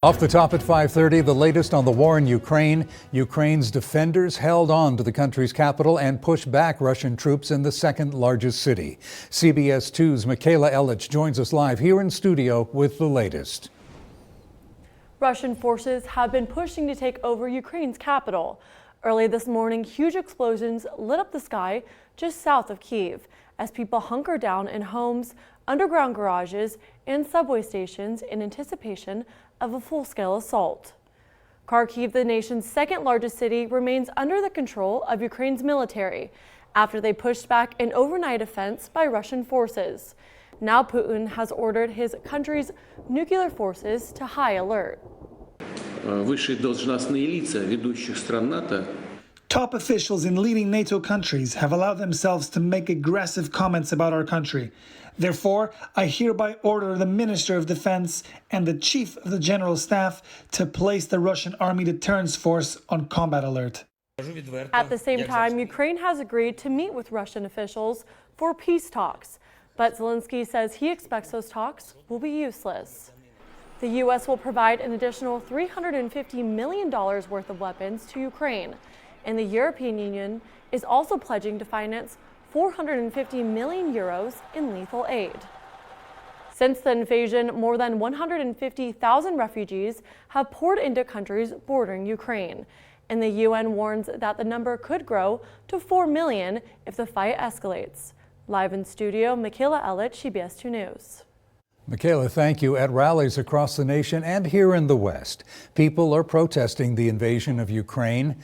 Off the top at 5:30, the latest on the war in Ukraine. Ukraine's defenders held on to the country's capital and pushed back Russian troops in the second largest city. CBS 2's Michaela Ellich joins us live here in studio with the latest. Russian forces have been pushing to take over Ukraine's capital. Early this morning, huge explosions lit up the sky just south of Kyiv as people hunker down in homes, underground garages, and subway stations in anticipation of a full-scale assault. Kharkiv, the nation's second largest city, remains under the control of Ukraine's military after they pushed back an overnight offense by Russian forces. Now Putin has ordered his country's nuclear forces to high alert. Top officials in leading NATO countries have allowed themselves to make aggressive comments about our country. Therefore, I hereby order the Minister of Defense and the Chief of the General Staff to place the Russian Army Deterrence Force on combat alert. At the same time, Ukraine has agreed to meet with Russian officials for peace talks, but Zelensky says he expects those talks will be useless. The U.S. will provide an additional $350 million worth of weapons to Ukraine, and the European Union is also pledging to finance 450 million euros in lethal aid. Since the invasion, more than 150,000 refugees have poured into countries bordering Ukraine, and the UN warns that the number could grow to 4 million if the fight escalates. Live in studio, Michaela Ellich, CBS 2 News. Michaela, thank you. At rallies across the nation and here in the West, people are protesting the invasion of Ukraine.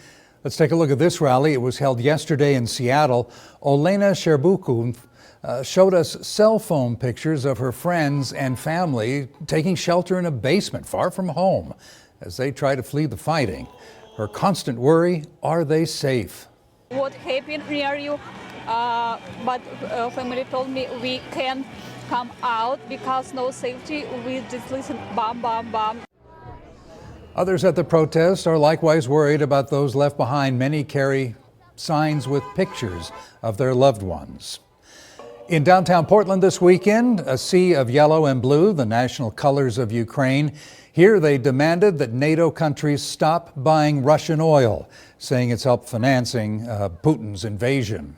Let's take a look at this rally. It was held yesterday in Seattle. Olena Sherbukov showed us cell phone pictures of her friends and family taking shelter in a basement far from home as they try to flee the fighting. Her constant worry, are they safe? What happened near you? But family told me we can't come out because no safety. We just listen, bomb, bomb, bomb. Others at the protest are likewise worried about those left behind. Many carry signs with pictures of their loved ones. In downtown Portland this weekend, a sea of yellow and blue, the national colors of Ukraine. Here they demanded that NATO countries stop buying Russian oil, saying it's helped financing Putin's invasion.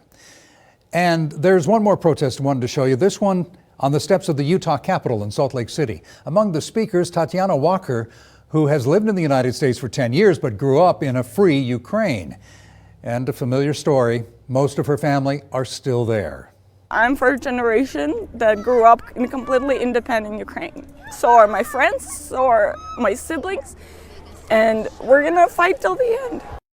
And there's one more protest I wanted to show you, this one on the steps of the Utah Capitol in Salt Lake City. Among the speakers, Tatiana Walker, who has lived in the United States for 10 years but grew up in a free Ukraine. And a familiar story, most of her family are still there. I'm first generation that grew up in a completely independent Ukraine. So are my friends, so are my siblings, and we're gonna fight till the end.